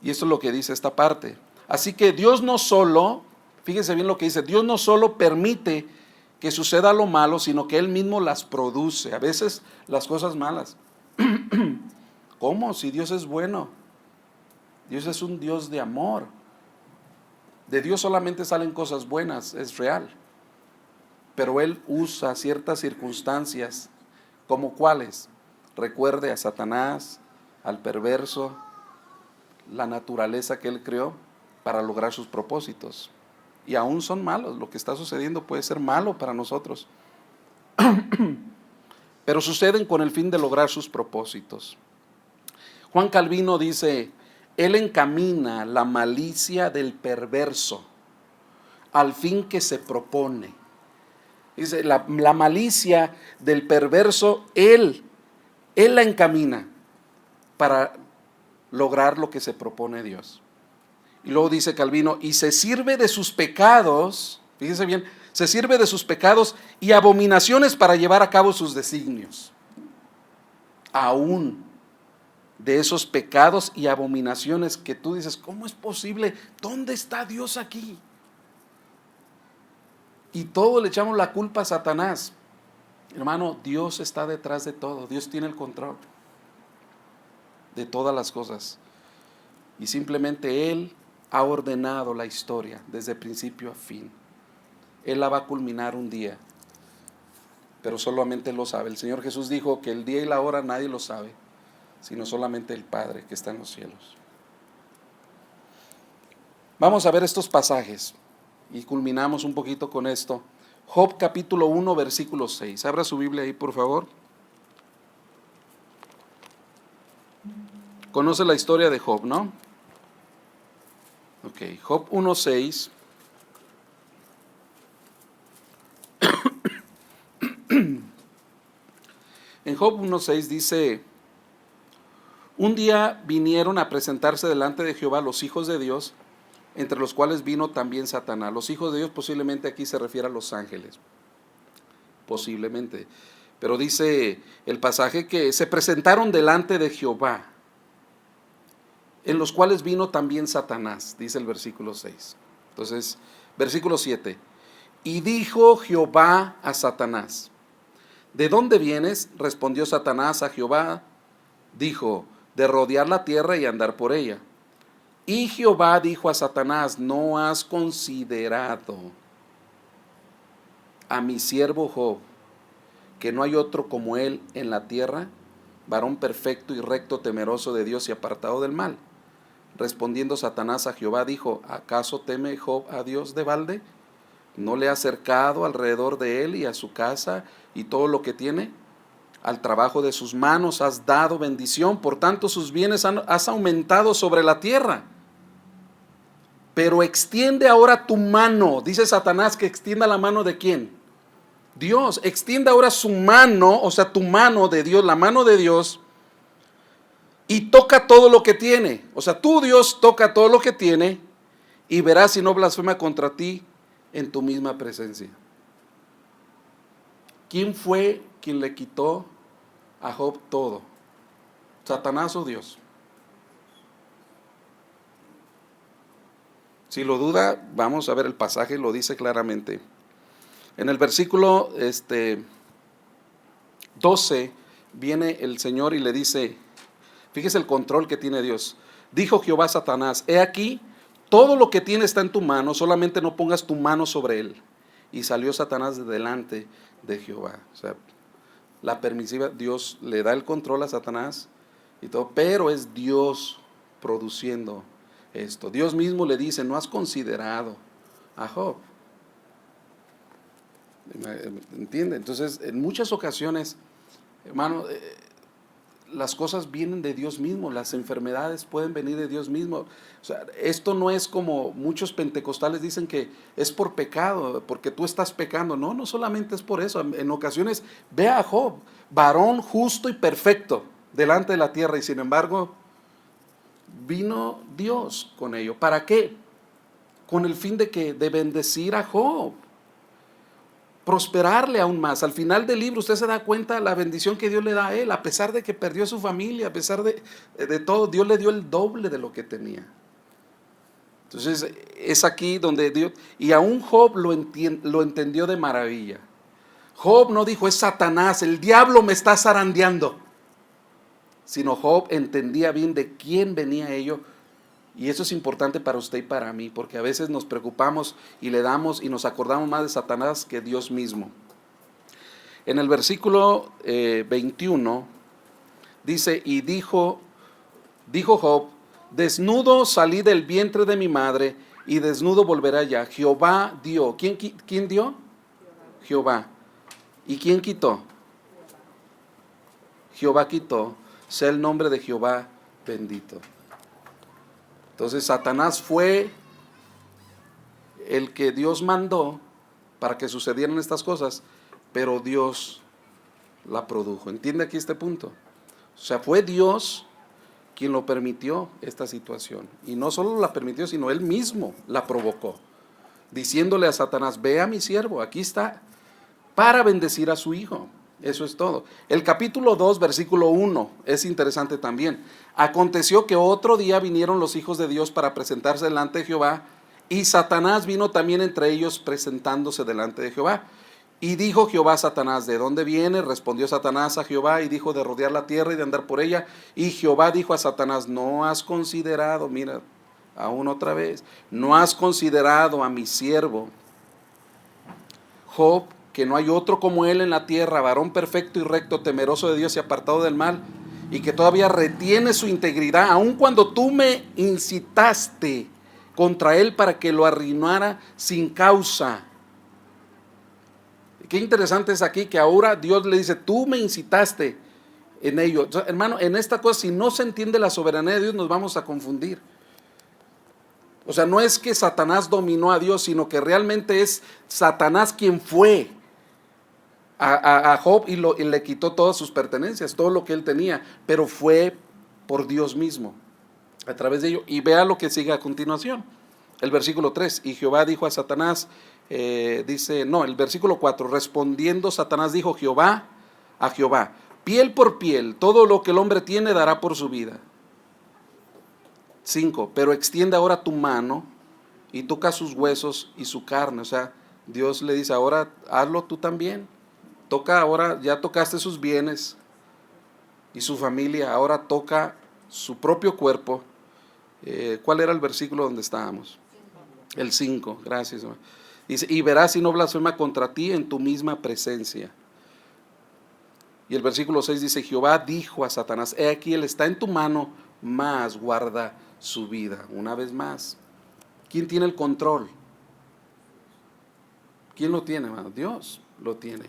Y eso es lo que dice esta parte. Así que Dios no solo, fíjense bien lo que dice, Dios no solo permite que suceda lo malo, sino que Él mismo las produce. A veces las cosas malas. ¿Cómo? Si Dios es bueno. Dios es un Dios de amor. De Dios solamente salen cosas buenas, es real. Pero Él usa ciertas circunstancias, ¿como cuáles? Recuerde a Satanás, al perverso, la naturaleza que Él creó para lograr sus propósitos. Y aún son malos, lo que está sucediendo puede ser malo para nosotros. Pero suceden con el fin de lograr sus propósitos. Juan Calvino dice: Él encamina la malicia del perverso al fin que se propone. Dice, la malicia del perverso, Él la encamina para lograr lo que se propone Dios. Y luego dice Calvino: y se sirve de sus pecados, fíjense bien, se sirve de sus pecados y abominaciones para llevar a cabo sus designios. Aún de esos pecados y abominaciones que tú dices, ¿cómo es posible? ¿Dónde está Dios aquí? Y todo le echamos la culpa a Satanás. Hermano, Dios está detrás de todo. Dios tiene el control de todas las cosas. Y simplemente Él ha ordenado la historia desde principio a fin. Él la va a culminar un día, pero solamente Él lo sabe. El Señor Jesús dijo que el día y la hora nadie lo sabe, sino solamente el Padre que está en los cielos. Vamos a ver estos pasajes y culminamos un poquito con esto Job capítulo 1, versículo 6. Abra su Biblia ahí, por favor. Conoce la historia de Job, ¿no? Ok, Job 1, 6. En Job 1, 6 dice: un día vinieron a presentarse delante de Jehová los hijos de Dios, entre los cuales vino también Satanás. Los hijos de Dios posiblemente aquí se refiere a los ángeles, posiblemente. Pero dice el pasaje que se presentaron delante de Jehová, en los cuales vino también Satanás, dice el versículo 6. Entonces, versículo 7. Y dijo Jehová a Satanás: ¿de dónde vienes? Respondió Satanás a Jehová, dijo: de rodear la tierra y andar por ella. Y Jehová dijo a Satanás: ¿no has considerado a mi siervo Job, que no hay otro como él en la tierra, varón perfecto y recto, temeroso de Dios y apartado del mal? Respondiendo Satanás a Jehová dijo: ¿acaso teme Job a Dios de balde? ¿No le ha acercado alrededor de él y a su casa y todo lo que tiene? Al trabajo de sus manos has dado bendición, por tanto sus bienes has aumentado sobre la tierra. Pero extiende ahora tu mano. Dice Satanás que extienda la mano de ¿quién? Dios. Extiende ahora su mano, o sea, tu mano de Dios, la mano de Dios, y toca todo lo que tiene. O sea, tú, Dios, toca todo lo que tiene y verás si no blasfema contra ti en tu misma presencia. ¿Quién fue quien le quitó a Job todo? ¿Satanás o Dios? Si lo duda, vamos a ver el pasaje, lo dice claramente. En el versículo 12 viene el Señor y le dice, fíjese el control que tiene Dios. Dijo Jehová a Satanás: he aquí, todo lo que tiene está en tu mano, solamente no pongas tu mano sobre él. Y salió Satanás de delante de Jehová. O sea, la permisiva, Dios le da el control a Satanás y todo, pero es Dios produciendo esto. Dios mismo le dice: no has considerado a Job. ¿Entiende? Entonces, en muchas ocasiones, hermano, las cosas vienen de Dios mismo, las enfermedades pueden venir de Dios mismo. O sea, esto no es como muchos pentecostales dicen que es por pecado, porque tú estás pecando. No, no solamente es por eso. En ocasiones, ve a Job, varón justo y perfecto delante de la tierra, y sin embargo, vino Dios con ello. ¿Para qué? Con el fin de bendecir a Job, prosperarle aún más. Al final del libro usted se da cuenta de la bendición que Dios le da a él, a pesar de que perdió a su familia, a pesar de todo, Dios le dio el doble de lo que tenía. Entonces es aquí donde Dios, y aún Job lo entendió de maravilla. Job no dijo: es Satanás, el diablo me está zarandeando, sino Job entendía bien de quién venía ello. Y eso es importante para usted y para mí, porque a veces nos preocupamos y le damos y nos acordamos más de Satanás que Dios mismo. En el versículo 21 dice: y dijo Job: desnudo salí del vientre de mi madre y desnudo volveré allá. Jehová dio. ¿Quién dio? Jehová. ¿Y quién quitó? Jehová quitó. Sea el nombre de Jehová bendito. Entonces Satanás fue el que Dios mandó para que sucedieran estas cosas, pero Dios la produjo. ¿Entiende aquí este punto? O sea, fue Dios quien lo permitió, esta situación. Y no solo la permitió, sino Él mismo la provocó, diciéndole a Satanás: ve a mi siervo, aquí está, para bendecir a su hijo. Eso es todo. El capítulo 2, versículo 1, es interesante también. Aconteció que otro día vinieron los hijos de Dios para presentarse delante de Jehová, y Satanás vino también entre ellos presentándose delante de Jehová. Y dijo Jehová a Satanás: ¿de dónde viene? Respondió Satanás a Jehová y dijo: de rodear la tierra y de andar por ella. Y Jehová dijo a Satanás: ¿no has considerado, mira, aún otra vez, no has considerado a mi siervo Job, que no hay otro como él en la tierra, varón perfecto y recto, temeroso de Dios y apartado del mal, y que todavía retiene su integridad, aun cuando tú me incitaste contra él para que lo arruinara sin causa? qué interesante es aquí que ahora Dios le dice, tú me incitaste en ello. Entonces, hermano, en esta cosa, si no se entiende la soberanía de Dios, nos vamos a confundir. O sea, no es que Satanás dominó a Dios, sino que realmente es Satanás quien fue a Job y le quitó todas sus pertenencias, todo lo que él tenía, pero fue por Dios mismo, a través de ello. Y vea lo que sigue a continuación, el versículo 3, y Jehová dijo a Satanás, el versículo 4, respondiendo Satanás dijo a Jehová, piel por piel, todo lo que el hombre tiene dará por su vida. 5, pero extiende ahora tu mano y toca sus huesos y su carne. O sea, Dios le dice, ahora hazlo tú también. Toca ahora, ya tocaste sus bienes y su familia, ahora toca su propio cuerpo. ¿Cuál era el versículo donde estábamos? El 5, gracias. Dice, y verás si no blasfema contra ti en tu misma presencia. Y el versículo 6 dice, Jehová dijo a Satanás, he aquí, él está en tu mano, mas guarda su vida. Una vez más, ¿quién tiene el control? ¿Quién lo tiene, hermano? Dios lo tiene.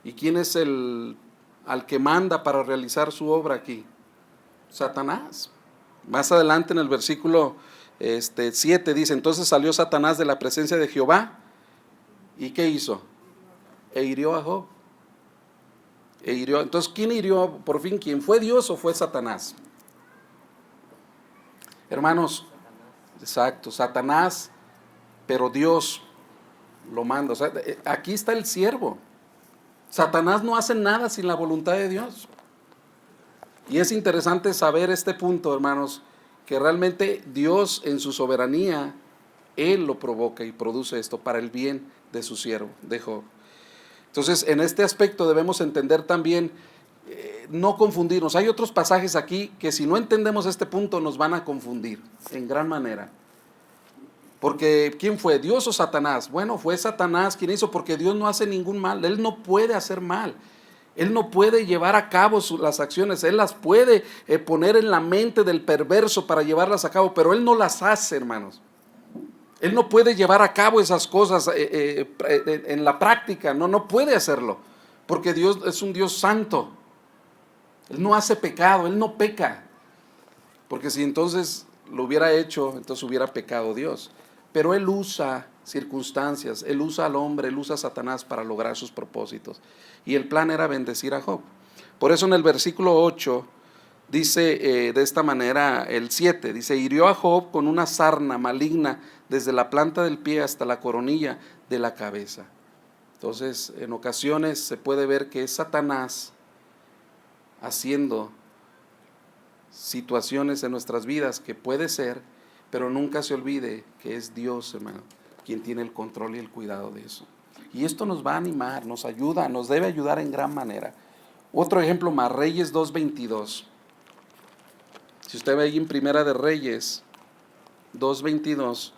¿Y quién es al que manda para realizar su obra aquí? Satanás. Más adelante en el versículo 7 dice, entonces salió Satanás de la presencia de Jehová, ¿y qué hizo? E hirió a Job. Entonces, ¿quién hirió por fin? ¿Quién fue Dios o fue Satanás? Hermanos, exacto, Satanás, pero Dios lo manda. O sea, aquí está el siervo. Satanás no hace nada sin la voluntad de Dios. Y es interesante saber este punto, hermanos, que realmente Dios en su soberanía, Él lo provoca y produce esto para el bien de su siervo, de Job. Entonces, en este aspecto debemos entender también, no confundirnos. Hay otros pasajes aquí que si no entendemos este punto nos van a confundir en gran manera. Porque ¿quién fue? ¿Dios o Satanás? Bueno, fue Satanás quien hizo, porque Dios no hace ningún mal. Él no puede hacer mal. Él no puede llevar a cabo las acciones. Él las puede poner en la mente del perverso para llevarlas a cabo, pero Él no las hace, hermanos. Él no puede llevar a cabo esas cosas en la práctica. No puede hacerlo, porque Dios es un Dios santo. Él no hace pecado, Él no peca. Porque si entonces lo hubiera hecho, entonces hubiera pecado Dios. Pero Él usa circunstancias, Él usa al hombre, Él usa a Satanás para lograr sus propósitos. Y el plan era bendecir a Job. Por eso en el versículo 8 dice de esta manera, el 7, dice, hirió a Job con una sarna maligna desde la planta del pie hasta la coronilla de la cabeza. Entonces, en ocasiones se puede ver que es Satanás haciendo situaciones en nuestras vidas que puede ser, pero nunca se olvide que es Dios, hermano, quien tiene el control y el cuidado de eso. Y esto nos va a animar, nos ayuda, nos debe ayudar en gran manera. Otro ejemplo más, Reyes 2:22. Si usted ve ahí en Primera de Reyes 2:22,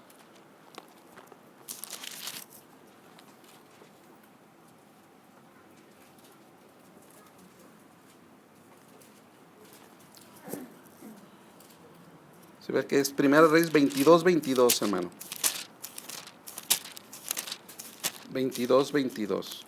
se ve que es Primera de Reyes 22:22, hermano. 22:22.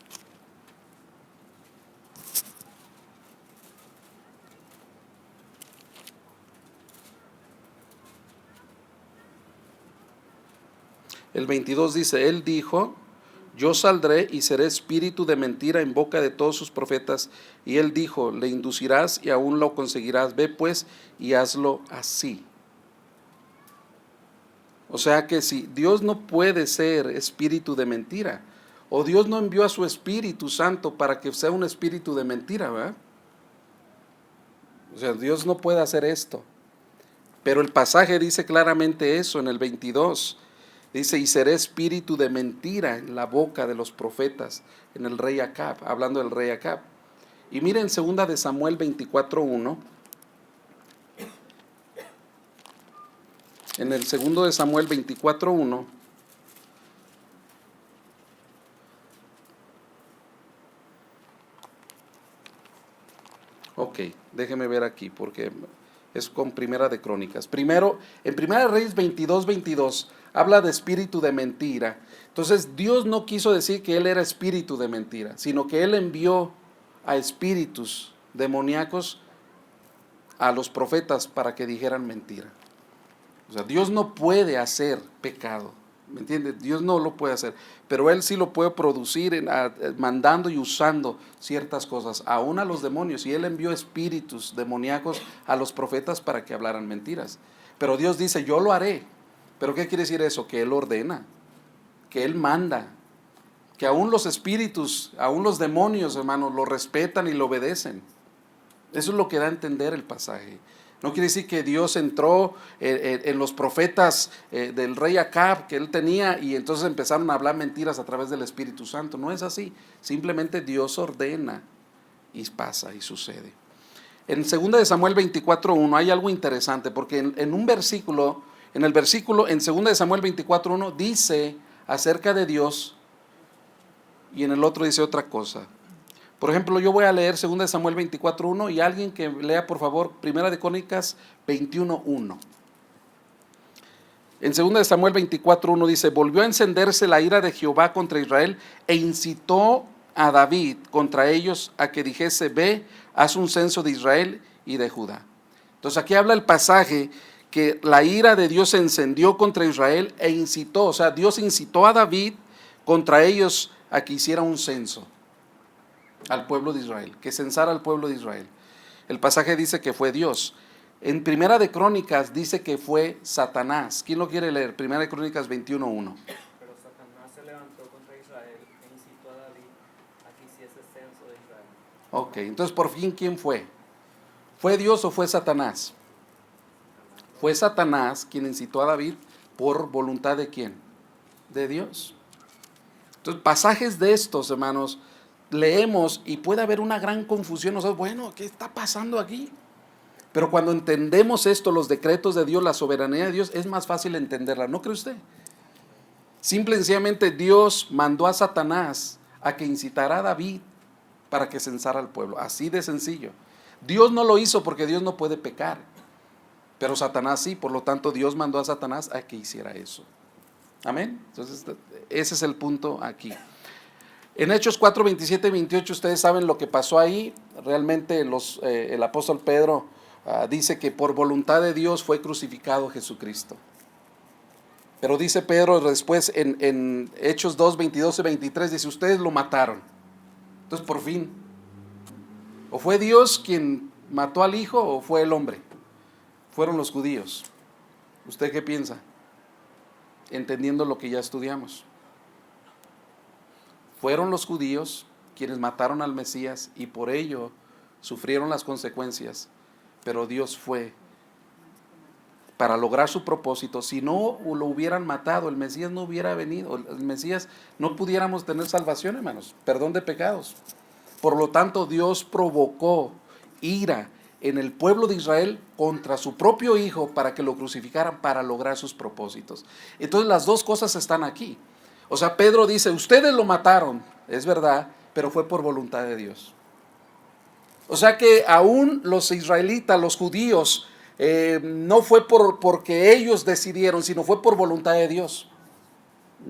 El 22 dice, Él dijo, yo saldré y seré espíritu de mentira en boca de todos sus profetas. Y Él dijo, le inducirás y aún lo conseguirás. Ve pues y hazlo así. O sea que si Dios no puede ser espíritu de mentira, o Dios no envió a su Espíritu Santo para que sea un espíritu de mentira, ¿verdad? O sea, Dios no puede hacer esto. Pero el pasaje dice claramente eso en el 22. Dice, y seré espíritu de mentira en la boca de los profetas, en el rey Acab, hablando del rey Acab. Y miren 2 de Samuel 24:1. En el 2 de Samuel 24:1. Ok, déjeme ver aquí porque es con Primera de Crónicas. Primero, en Primera de Reyes 22:22 habla de espíritu de mentira. Entonces Dios no quiso decir que Él era espíritu de mentira, sino que Él envió a espíritus demoníacos a los profetas para que dijeran mentira. O sea, Dios no puede hacer pecado, ¿me entiendes? Dios no lo puede hacer, pero Él sí lo puede producir mandando y usando ciertas cosas, aún a los demonios. Y Él envió espíritus demoníacos a los profetas para que hablaran mentiras. Pero Dios dice, yo lo haré. ¿Pero qué quiere decir eso? Que Él ordena, que Él manda, que aún los espíritus, aún los demonios, hermanos, lo respetan y lo obedecen. Eso es lo que da a entender el pasaje. No quiere decir que Dios entró en los profetas del rey Acab que él tenía y entonces empezaron a hablar mentiras a través del Espíritu Santo. No es así. Simplemente Dios ordena y pasa y sucede. En 2 de Samuel 24:1 hay algo interesante, porque en un versículo, en 2 de Samuel 24:1 dice acerca de Dios y en el otro dice otra cosa. Por ejemplo, yo voy a leer 2 de Samuel 24:1 y alguien que lea por favor 1 de Crónicas 21:1. En 2 de Samuel 24:1 dice, volvió a encenderse la ira de Jehová contra Israel e incitó a David contra ellos a que dijese, ve, haz un censo de Israel y de Judá. Entonces aquí habla el pasaje que la ira de Dios se encendió contra Israel e incitó, o sea, Dios incitó a David contra ellos a que hiciera un censo al pueblo de Israel, que censara al pueblo de Israel. El pasaje dice que fue Dios. En 1 de Crónicas dice que fue Satanás. ¿Quién lo quiere leer? 1 de Crónicas 21:1. Pero Satanás se levantó contra Israel e incitó a David a que hiciese censo de Israel. Ok, entonces por fin, ¿quién fue? ¿Fue Dios o fue Satanás? Fue Satanás quien incitó a David por voluntad de quién? De Dios. Entonces, pasajes de estos, hermanos, leemos y puede haber una gran confusión. Nosotros, bueno, ¿qué está pasando aquí? Pero cuando entendemos esto, los decretos de Dios, la soberanía de Dios, es más fácil entenderla, ¿no cree usted? Simple y sencillamente Dios mandó a Satanás a que incitara a David para que censara al pueblo, así de sencillo. Dios no lo hizo porque Dios no puede pecar, pero Satanás sí, por lo tanto Dios mandó a Satanás a que hiciera eso. Amén. Entonces ese es el punto aquí. En Hechos 4, 27 y 28 ustedes saben lo que pasó ahí. Realmente el apóstol Pedro dice que por voluntad de Dios fue crucificado Jesucristo. Pero dice Pedro después en Hechos 2, 22 y 23, dice, ustedes lo mataron. Entonces por fin, o fue Dios quien mató al Hijo o fue el hombre. Fueron los judíos. ¿Usted qué piensa? Entendiendo lo que ya estudiamos. Fueron los judíos quienes mataron al Mesías y por ello sufrieron las consecuencias. Pero Dios fue para lograr su propósito. Si no lo hubieran matado, el Mesías no hubiera venido. El Mesías no pudiéramos tener salvación, hermanos, perdón de pecados. Por lo tanto, Dios provocó ira en el pueblo de Israel contra su propio Hijo para que lo crucificaran para lograr sus propósitos. Entonces las dos cosas están aquí. O sea, Pedro dice, ustedes lo mataron, es verdad, pero fue por voluntad de Dios. O sea que aún los israelitas, los judíos, no fue porque ellos decidieron, sino fue por voluntad de Dios.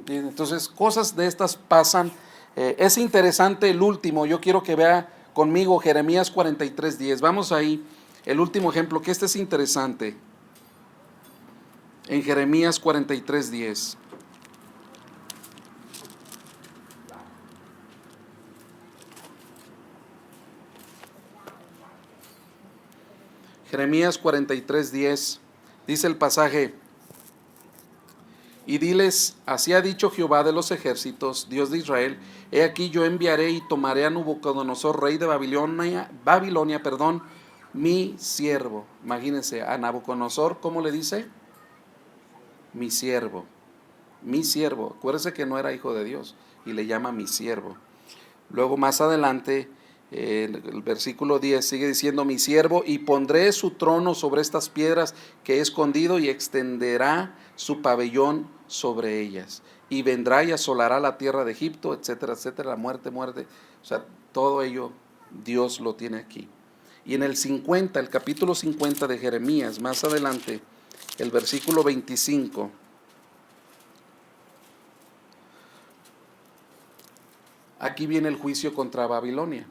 Entonces, cosas de estas pasan. Es interesante el último, yo quiero que vea conmigo Jeremías 43:10. Vamos ahí, el último ejemplo, que este es interesante. En Jeremías 43:10. Jeremías 43:10, dice el pasaje, y diles, así ha dicho Jehová de los ejércitos, Dios de Israel, he aquí yo enviaré y tomaré a Nabucodonosor, rey de Babilonia, mi siervo. Imagínense, a Nabucodonosor, ¿cómo le dice? Mi siervo, mi siervo. Acuérdese que no era hijo de Dios y le llama mi siervo. Luego más adelante, el versículo 10 sigue diciendo, mi siervo, y pondré su trono sobre estas piedras que he escondido y extenderá su pabellón sobre ellas. Y vendrá y asolará la tierra de Egipto, etcétera, etcétera, la muerte. O sea, todo ello Dios lo tiene aquí. Y en el capítulo 50 de Jeremías, más adelante, el versículo 25, aquí viene el juicio contra Babilonia.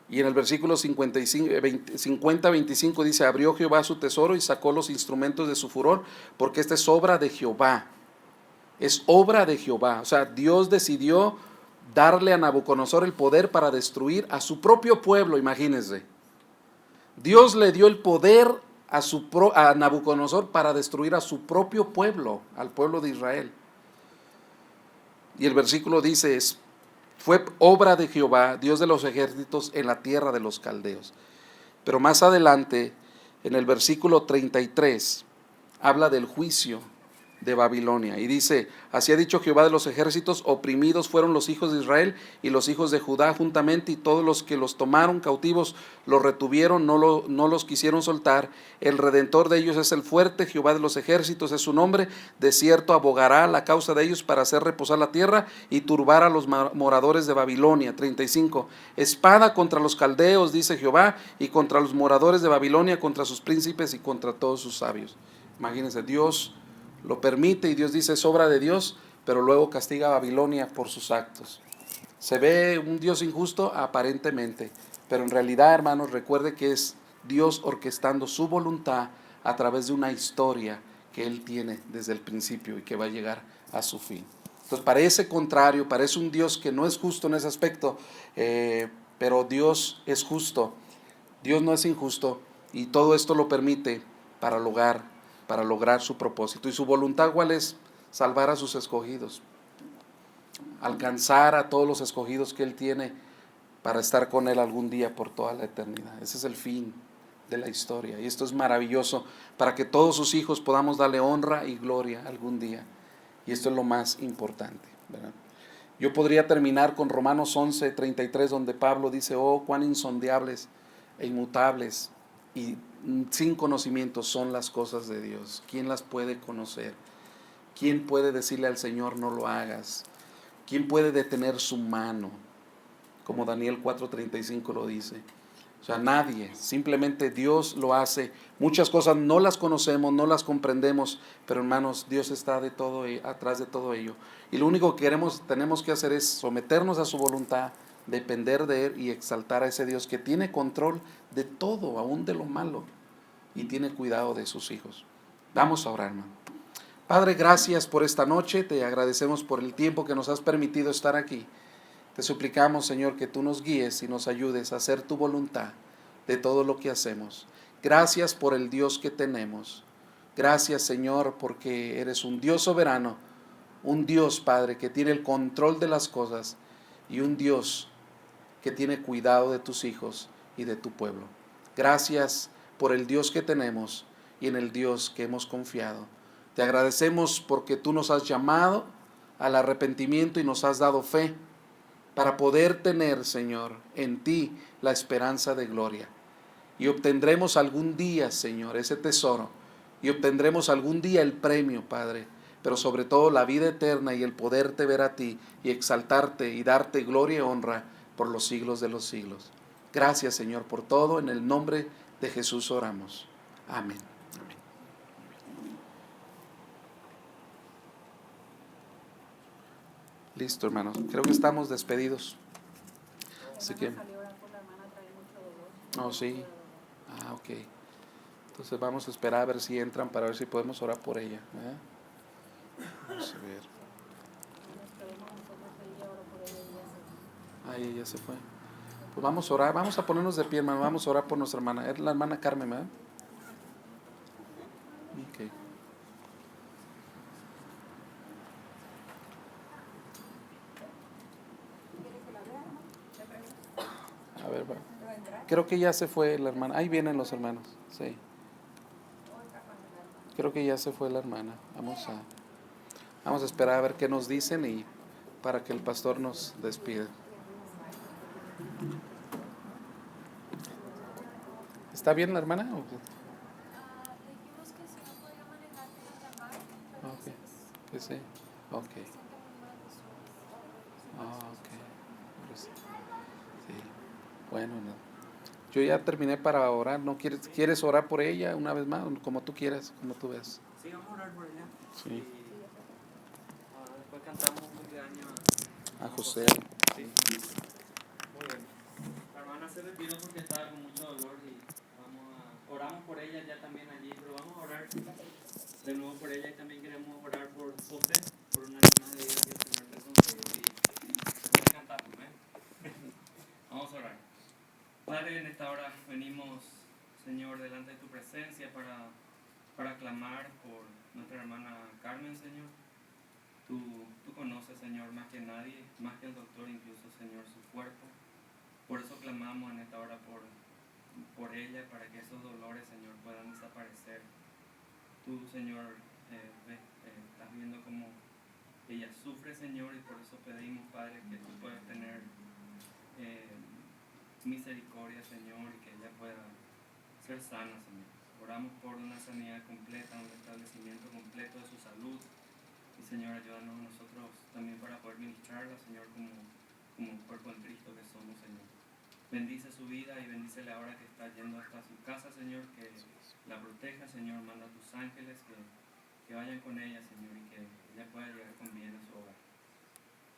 Y en el versículo 50-25 dice, abrió Jehová su tesoro y sacó los instrumentos de su furor, porque esta es obra de Jehová. Es obra de Jehová. O sea, Dios decidió darle a Nabucodonosor el poder para destruir a su propio pueblo, imagínense. Dios le dio el poder a Nabucodonosor para destruir a su propio pueblo, al pueblo de Israel. Y el versículo dice, fue obra de Jehová, Dios de los ejércitos, en la tierra de los caldeos. Pero más adelante, en el versículo 33, habla del juicio de Babilonia. Y dice, así ha dicho Jehová de los ejércitos, oprimidos fueron los hijos de Israel y los hijos de Judá juntamente, y todos los que los tomaron cautivos los retuvieron, no los quisieron soltar. El redentor de ellos es el fuerte, Jehová de los ejércitos es su nombre. De cierto abogará la causa de ellos para hacer reposar la tierra y turbar a los moradores de Babilonia. 35, espada contra los caldeos, dice Jehová, y contra los moradores de Babilonia, contra sus príncipes y contra todos sus sabios. Imagínense, Dios lo permite y Dios dice es obra de Dios, pero luego castiga a Babilonia por sus actos. ¿Se ve un Dios injusto? Aparentemente, pero en realidad, hermanos, recuerde que es Dios orquestando su voluntad a través de una historia que Él tiene desde el principio y que va a llegar a su fin. Entonces parece contrario, parece un Dios que no es justo en ese aspecto, pero Dios es justo, Dios no es injusto, y todo esto lo permite para lograr su propósito. ¿Y su voluntad cuál es? Salvar a sus escogidos, alcanzar a todos los escogidos que Él tiene para estar con Él algún día por toda la eternidad. Ese es el fin de la historia, y esto es maravilloso para que todos sus hijos podamos darle honra y gloria algún día, y esto es lo más importante, ¿verdad? Yo podría terminar con Romanos 11:33, donde Pablo dice, oh, cuán insondables e inmutables y sin conocimiento son las cosas de Dios. ¿Quién las puede conocer? ¿Quién puede decirle al Señor no lo hagas? ¿Quién puede detener su mano? Como Daniel 4:35 lo dice. O sea, nadie, simplemente Dios lo hace. Muchas cosas no las conocemos, no las comprendemos, pero hermanos, Dios está atrás de todo ello. Y lo único que tenemos que hacer es someternos a su voluntad, depender de Él y exaltar a ese Dios que tiene control de todo, aún de lo malo, y tiene cuidado de sus hijos. Vamos a orar, hermano. Padre, gracias por esta noche, te agradecemos por el tiempo que nos has permitido estar aquí. Te suplicamos, Señor, que tú nos guíes y nos ayudes a hacer tu voluntad de todo lo que hacemos. Gracias por el Dios que tenemos. Gracias, Señor, porque eres un Dios soberano, un Dios, Padre, que tiene el control de las cosas, y un Dios que tiene cuidado de tus hijos y de tu pueblo. Gracias por el Dios que tenemos y en el Dios que hemos confiado. Te agradecemos porque tú nos has llamado al arrepentimiento y nos has dado fe para poder tener, Señor, en ti la esperanza de gloria. Y obtendremos algún día, Señor, ese tesoro, y obtendremos algún día el premio, Padre, pero sobre todo la vida eterna y el poderte ver a ti y exaltarte y darte gloria y honra por los siglos de los siglos. Gracias, Señor, por todo. En el nombre de Jesús oramos. Amén. Listo, hermanos. Creo que estamos despedidos. Así que... Oh, sí. Ah, ok. Entonces vamos a esperar a ver si entran para ver si podemos orar por ella. Vamos a ver. Ahí ella se fue. Pues vamos a orar, vamos a ponernos de pie, hermano. Vamos a orar por nuestra hermana. Es la hermana Carmen, ¿verdad? Ok. A ver, va. Creo que ya se fue la hermana. Ahí vienen los hermanos. Sí. Creo que ya se fue la hermana. Vamos a esperar a ver qué nos dicen y para que el pastor nos despida. ¿Está bien la hermana? Dijimos que si no podía manejar que nos llamaran, pero Ok. Que sí. Ok. se siente muy mal de su Ok. Pues, sí. Bueno, no. Yo ya terminé para orar. ¿No quieres orar por ella una vez más? Como tú quieras, como tú ves. Sí, vamos a orar por ella. Sí. Y después cantamos un cumpleaños A José. Sí. Muy bien. La hermana se retiró porque estaba con mucho dolor y oramos por ella ya también allí, pero vamos a orar de nuevo por ella y también queremos orar por José, por una hermana de ella que el Señor le concedió y voy a cantar, ¿eh? Vamos a orar. Padre, en esta hora venimos, Señor, delante de tu presencia para clamar por nuestra hermana Carmen, Señor. Tú conoces, Señor, más que nadie, más que el doctor, incluso, Señor, su cuerpo. Por eso clamamos en esta hora por ella, para que esos dolores, Señor, puedan desaparecer. Tú, Señor, estás viendo cómo ella sufre, Señor, y por eso pedimos, Padre, que tú puedas tener misericordia, Señor, y que ella pueda ser sana, Señor. Oramos por una sanidad completa, un restablecimiento completo de su salud. Y, Señor, ayúdanos a nosotros también para poder ministrarla, Señor, como cuerpo en Cristo que somos, Señor. Bendice su vida y bendícele ahora que está yendo hasta su casa, Señor, que la proteja, Señor. Manda a tus ángeles que vayan con ella, Señor, y que ella pueda llegar con bien a su hogar.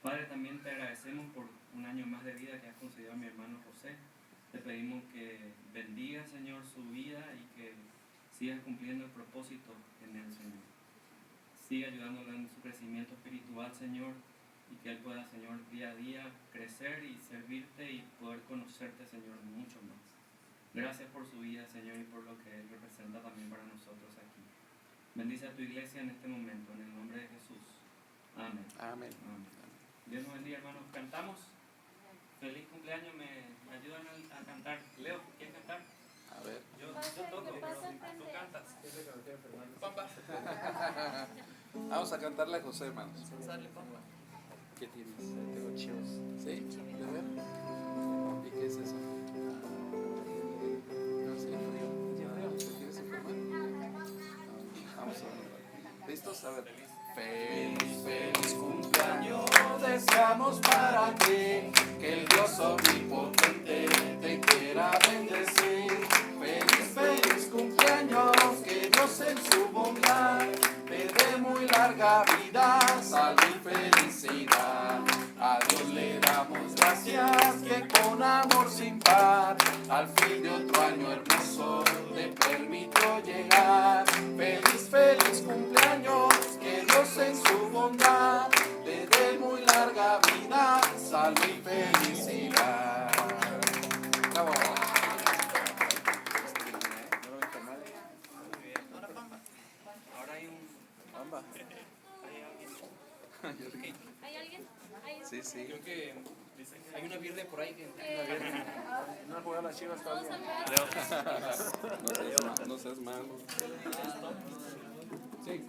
Padre, también te agradecemos por un año más de vida que has concedido a mi hermano José. Te pedimos que bendiga, Señor, su vida y que sigas cumpliendo el propósito en él, Señor. Siga ayudándole en su crecimiento espiritual, Señor, y que él pueda, Señor, día a día crecer y servirte y poder conocerte, Señor, mucho más. Gracias por su vida, Señor, y por lo que él representa también para nosotros aquí. Bendice a tu iglesia en este momento, en el nombre de Jesús. Amén. Amén. Amén. Dios nos bendiga, hermanos. Cantamos. Feliz cumpleaños. ¿Me ayudan a cantar? Leo, ¿quieres cantar? A ver. Yo Pasa, toco, ¿qué pero pasa, tú pendejo? cantas. Vamos a cantarle a José, hermanos. Sale, papá. ¿Qué tienes? Tengo chivos. ¿Sí? ¿De ver? ¿Y qué es eso? No, sí, frío. ¿Te quieres enfermar? Vamos a ver. ¿Listos? A ver. Feliz, feliz cumpleaños deseamos para ti, que el Dios omnipotente te quiera bendecir. Feliz, feliz cumpleaños, que Dios en su bondad te dé muy larga vida, salud y felicidad. A Dios le damos gracias que con amor sin par, al fin de otro año hermoso te permitió llegar. Feliz, feliz cumpleaños, que Dios en su bondad te dé muy larga vida, salud y felicidad. Bravo. Ahora hay un... Bamba. ¿Hay alguien? Sí, sí. Creo que hay una birria por ahí que No han jugado las Chivas Vamos todavía. a ver. No seas malo. Sí.